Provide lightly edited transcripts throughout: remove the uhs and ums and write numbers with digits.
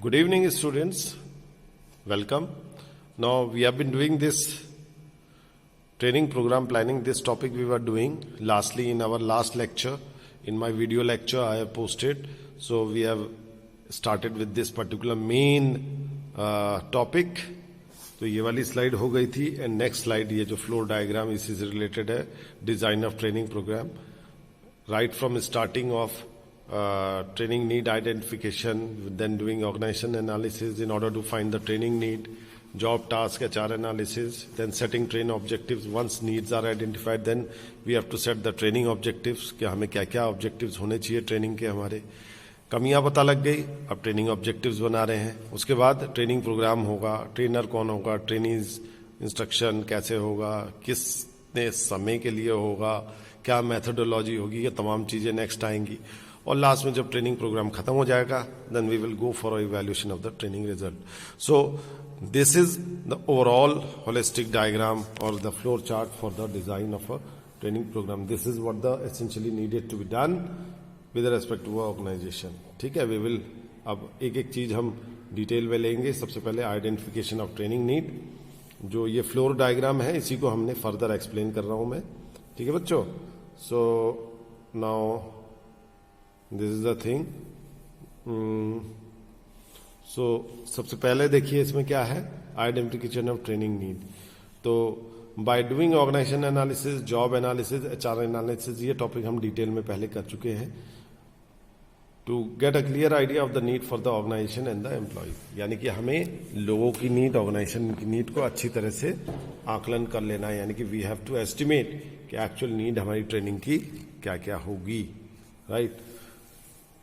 Good evening, students. Welcome. Now we have been doing this training program planning. This topic we were doing lastly in our last lecture. In my video lecture I have posted. So we have started with this particular main topic. तो ये वाली slide हो गई थी and next slide ये जो floor diagram इसी से रिलेटेड है, design of training program right from starting of training need identification, then doing organization analysis in order to find the training need, job task HR analysis, then setting training objectives. Once needs are identified, then we have to set the training objectives कि हमें क्या क्या objectives होने चाहिए training के, हमारे कमियां पता लग गई, अब ट्रेनिंग ऑब्जेक्टिव्स बना रहे हैं. उसके बाद ट्रेनिंग प्रोग्राम होगा, ट्रेनर कौन होगा, ट्रेनीज इंस्ट्रक्शन कैसे होगा, किसने समय के लिए होगा, क्या मेथोडोलॉजी होगी, ये तमाम चीजें नेक्स्ट आएंगी. और लास्ट में जब ट्रेनिंग प्रोग्राम खत्म हो जाएगा then we will go for evaluation of the training result. So this is the overall holistic diagram और the flow chart for the design of a training programme. This is what the essentially needed to be done with respect to organisation. ठीक है, we will अब एक एक चीज हम detail में लेंगे. सबसे पहले आइडेंटिफिकेशन ऑफ ट्रेनिंग नीड, जो ये फ्लोर डायग्राम है इसी को हमने फर्दर एक्सप्लेन कर रहा हूं मैं. ठीक है बच्चों. So now this is the thing. So सबसे पहले देखिए इसमें क्या है, आइडेंटिफिकेशन ऑफ ट्रेनिंग नीड. तो by doing organisation analysis, job analysis, HR analysis, ये टॉपिक हम डिटेल में पहले कर चुके हैं. To get a clear idea of the need for the organisation and the employee, यानी कि हमें लोगों की नीड, ऑर्गेनाइजेशन की नीड को अच्छी तरह से आकलन कर लेना है. यानी कि वी हैव टू एस्टिमेट कि एक्चुअल नीड हमारी ट्रेनिंग की क्या क्या होगी. राइट.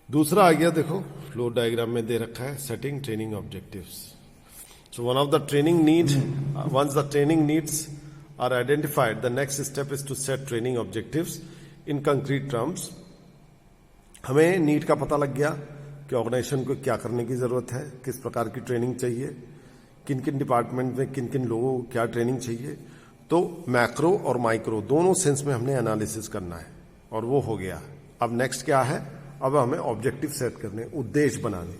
दूसरा आ गया, देखो फ्लो डायग्राम में दे रखा है setting training objectives. So one of the training needs, once the training needs are identified, the next step is to set training objectives in concrete terms. हमें नीड का पता लग गया कि ऑर्गेनाइजेशन को क्या करने की जरूरत है, किस प्रकार की ट्रेनिंग चाहिए, किन किन डिपार्टमेंट में किन किन लोगों को क्या ट्रेनिंग चाहिए. तो मैक्रो और माइक्रो दोनों सेंस में हमने एनालिसिस करना है और वो हो गया. अब नेक्स्ट क्या है, अब हमें ऑब्जेक्टिव सेट करने, उद्देश्य बनाने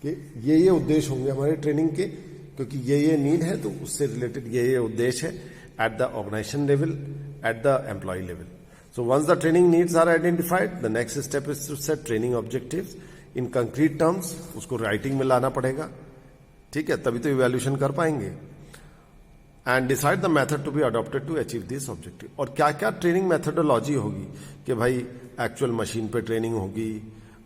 कि ये उद्देश्य होंगे हमारे ट्रेनिंग के, क्योंकि ये नीड है तो उससे रिलेटेड ये उद्देश्य है at the organisation level, at the employee level. So once the training needs are identified, the next step is to set training objectives in concrete terms. उसको राइटिंग में लाना पड़ेगा. ठीक है, तभी तो इवैल्यूएशन कर पाएंगे. And decide the method to be adopted to achieve this objective. और क्या क्या ट्रेनिंग मेथोडोलॉजी होगी कि भाई एक्चुअल मशीन पे ट्रेनिंग होगी,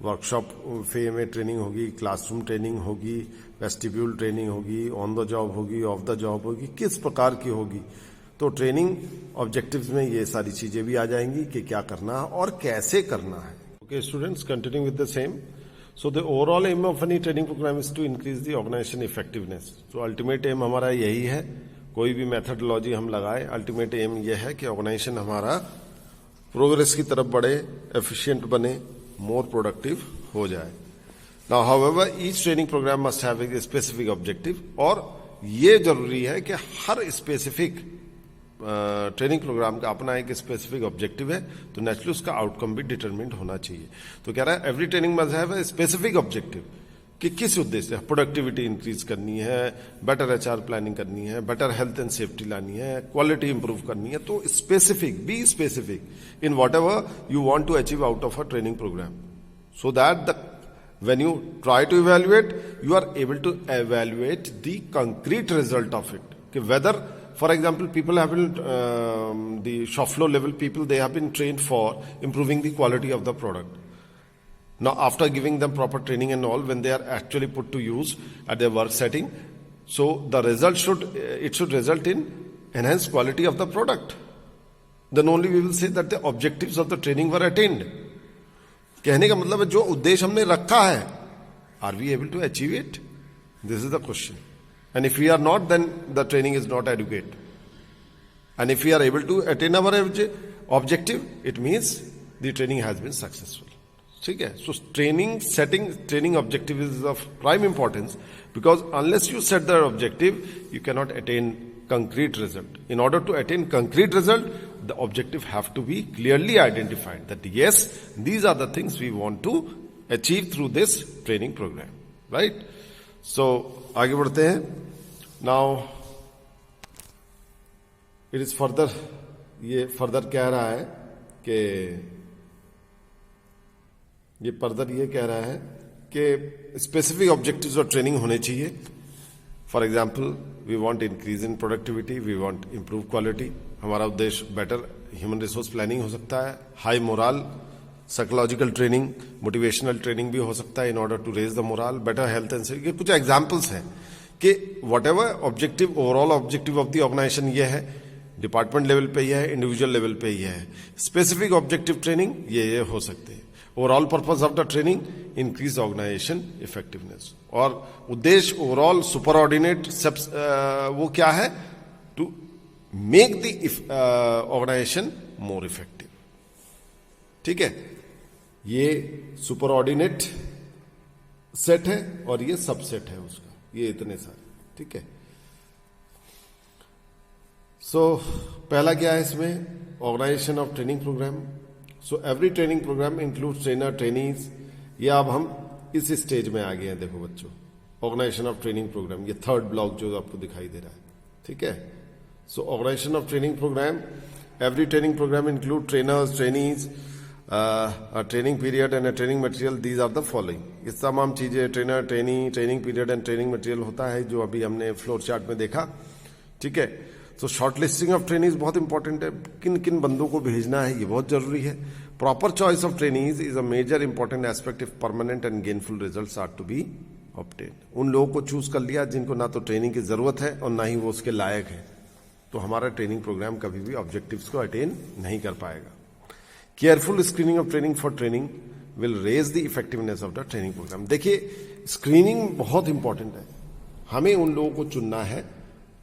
वर्कशॉप फे में ट्रेनिंग होगी, क्लासरूम ट्रेनिंग होगी, वेस्टिब्यूल ट्रेनिंग होगी, ऑन द जॉब होगी, ऑफ द जॉब होगी, किस प्रकार की होगी. तो ट्रेनिंग ऑब्जेक्टिव्स में ये सारी चीजें भी आ जाएंगी कि क्या करना है और कैसे करना है. Okay students, continue with the same. So the overall aim of any training program is to increase the organization effectiveness. So ultimate aim हमारा यही है. कोई भी मेथडोलॉजी हम लगाए, अल्टीमेट एम यह है कि ऑर्गेनाइजेशन हमारा प्रोग्रेस की तरफ बढ़े, एफिशिएंट बने, मोर प्रोडक्टिव हो जाए. Now however each training program must have a specific objective. और ये जरूरी है कि हर स्पेसिफिक ट्रेनिंग प्रोग्राम का अपना एक स्पेसिफिक ऑब्जेक्टिव है, तो नेचुरली उसका आउटकम भी डिटरमिन्ड होना चाहिए. तो कह रहा है every training must have a specific objective कि किस उद्देश्य से प्रोडक्टिविटी इंक्रीज करनी है, बेटर एचआर प्लानिंग करनी है, बेटर हेल्थ एंड सेफ्टी लानी है, क्वालिटी इंप्रूव करनी है. तो specific, be specific in whatever you want to achieve out of a training programme, so that the when you try to evaluate, you are able to evaluate the concrete result of it. कि whether, for example, people have been the shop floor level people, they have been trained for improving the quality of the product. Now after giving them proper training and all, when they are actually put to use at their work setting, so the result should result in enhanced quality of the product. Then only we will say that the objectives of the training were attained. कहने का मतलब है जो उद्देश्य हमने रखा है, are we able to achieve it? This is the question. And if we are not, then the training is not adequate. And if we are able to attain our objective, it means the training has been successful. ठीक है. So training, setting training objective is of prime importance, because unless you set the objective you can not attain concrete result. In order to attain concrete result, the objective have to be clearly identified that yes, these are the things we want to achieve through this training program. Right? सो आगे बढ़ते हैं. Now it is further, ये further कह रहा है कि ये further ये कह रहा है कि स्पेसिफिक ऑब्जेक्टिव्स और ट्रेनिंग होने चाहिए. For example, we want increase in productivity, we want improve quality. हमारा उद्देश्य बेटर ह्यूमन रिसोर्स प्लानिंग हो सकता है, high morale, psychological training, motivational training भी हो सकता है in order to raise the morale, better health and safety. ये कुछ एग्जाम्पल्स हैं कि whatever objective, overall objective of the organisation ये है, डिपार्टमेंट लेवल पे ये है, इंडिविजुअल लेवल पे ये है. स्पेसिफिक ऑब्जेक्टिव ट्रेनिंग ये हो सकते हैं. Overall purpose of the training, increase organisation effectiveness. और उद्देश्य ओवरऑल सुपरऑर्डिनेट वो क्या है, to make the organisation more effective. ठीक है, ये सुपरऑर्डिनेट सेट है और ये सबसेट है उसका, ये इतने सारे. ठीक है. सो पहला क्या है इसमें, organisation of training programme. So every training programme include trainer, trainees. ये अब हम इस स्टेज में आ गए हैं. देखो बच्चों, ऑर्गेनाइजेशन ऑफ ट्रेनिंग प्रोग्राम, ये थर्ड ब्लॉक जो आपको दिखाई दे रहा है. ठीक है. So organisation of training programme, every training programme include trainers, trainees, training period and training material. These are the following. ये तमाम चीजें, trainer, trainee, training period and training material होता है, जो अभी हमने फ्लोर चार्ट में देखा. ठीक है. तो शॉर्ट लिस्टिंग ऑफ ट्रेनीज बहुत इंपॉर्टेंट है. किन किन बंदों को भेजना है ये बहुत जरूरी है. Proper choice of trainees is a major important aspect if permanent and gainful results are to be obtain. उन लोगों को चूज कर लिया जिनको ना तो ट्रेनिंग की जरूरत है और ना ही वो उसके लायक है, तो हमारा ट्रेनिंग प्रोग्राम कभी भी ऑब्जेक्टिव्स को अटेन नहीं कर पाएगा. Careful screening of training for training will raise the effectiveness of the training programme. देखिए, स्क्रीनिंग बहुत इंपॉर्टेंट है. हमें उन लोगों को चुनना है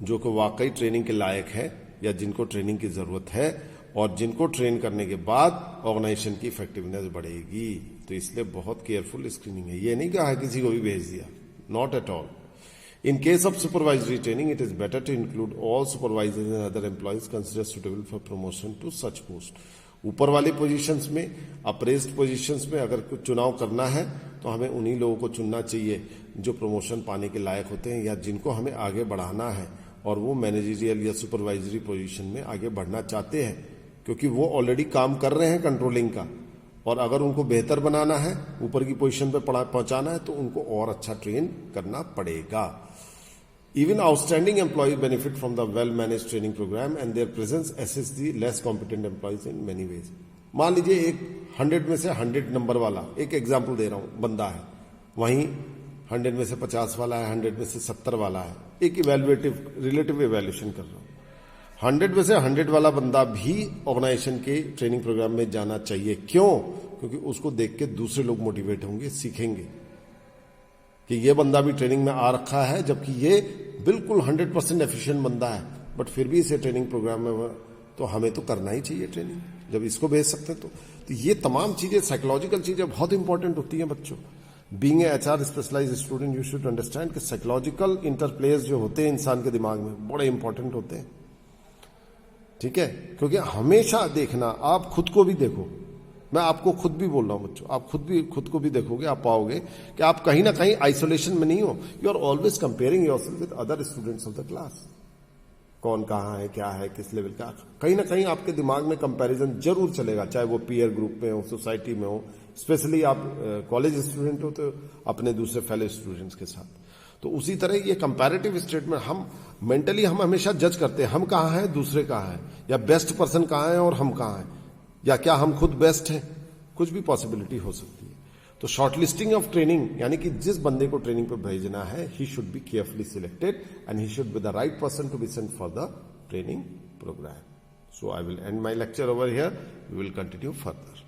जो कि वाकई ट्रेनिंग के लायक है या जिनको ट्रेनिंग की जरूरत है और जिनको ट्रेन करने के बाद ऑर्गेनाइजेशन की इफेक्टिवनेस बढ़ेगी. तो इसलिए बहुत केयरफुल स्क्रीनिंग है. ये नहीं कहा किसी को भी भेज दिया, not at all. In case of supervisory training, it is better to include all supervisors and other employees consider suitable for promotion to such post. ऊपर वाली पोजीशंस में, अप्रेज्ड पोजीशंस में अगर कुछ चुनाव करना है तो हमें उन्हीं लोगों को चुनना चाहिए जो प्रमोशन पाने के लायक होते हैं या जिनको हमें आगे बढ़ाना है और वो मैनेजरियल या सुपरवाइजरी पोजीशन में आगे बढ़ना चाहते हैं, क्योंकि वो ऑलरेडी काम कर रहे हैं कंट्रोलिंग का. और अगर उनको बेहतर बनाना है, ऊपर की पोजीशन पे पहुंचाना है, तो उनको और अच्छा ट्रेन करना पड़ेगा. Even outstanding employees benefit from the well-managed training program and their presence assists the less competent employees in many ways. मान लीजिए एक 100 में से 100 नंबर वाला, एक एग्जाम्पल दे रहा हूं, बंदा है, वहीं 100 में से 50 वाला है, 100 में से 70 वाला है. एक इवेल्युएटिव, रिलेटिव इवेल्यूशन कर रहा हूं. 100 में से 100 वाला बंदा भी ऑर्गेनाइजेशन के ट्रेनिंग प्रोग्राम में जाना चाहिए. क्यों? क्योंकि उसको देख के दूसरे लोग मोटिवेट होंगे, सीखेंगे कि ये बंदा भी ट्रेनिंग में आ रखा है, जबकि ये बिल्कुल 100% एफिशिएंट बंदा है, बट फिर भी इसे ट्रेनिंग प्रोग्राम में, तो हमें तो करना ही चाहिए ट्रेनिंग जब इसको भेज सकते हैं. तो ये तमाम चीजें, साइकोलॉजिकल चीजें बहुत इंपॉर्टेंट होती हैं बच्चों. Being a HR specialised student, you should understand कि साइकोलॉजिकल इंटरप्लेस जो होते हैं इंसान के दिमाग में, बड़े इंपॉर्टेंट होते हैं. ठीक है. क्योंकि हमेशा देखना, आप खुद को भी देखो, मैं आपको खुद भी बोल रहा हूं बच्चों, आप खुद को भी देखोगे, आप पाओगे कि आप कहीं ना कहीं आइसोलेशन में नहीं हो. You are always comparing yourself with other students of the class. कौन कहाँ है, क्या है, किस लेवल का, कहीं ना कहीं आपके दिमाग में कंपैरिजन जरूर चलेगा, चाहे वो पीयर ग्रुप में हो, सोसाइटी में हो. स्पेशली आप कॉलेज स्टूडेंट हो तो अपने दूसरे फेलो स्टूडेंट्स के साथ. तो उसी तरह ये कंपैरेटिव स्टेट में हम मेंटली हम हमेशा जज करते हैं, हम कहाँ हैं, दूसरे कहाँ हैं, या बेस्ट पर्सन कहाँ है और हम कहाँ हैं, या क्या हम खुद बेस्ट हैं. कुछ भी पॉसिबिलिटी हो सकती है. तो शॉर्टलिस्टिंग ऑफ ट्रेनिंग, यानी कि जिस बंदे को ट्रेनिंग पे भेजना है, he should be carefully selected and he should be the right person to be sent for the training programme. So I will end my lecture over here. We will continue further.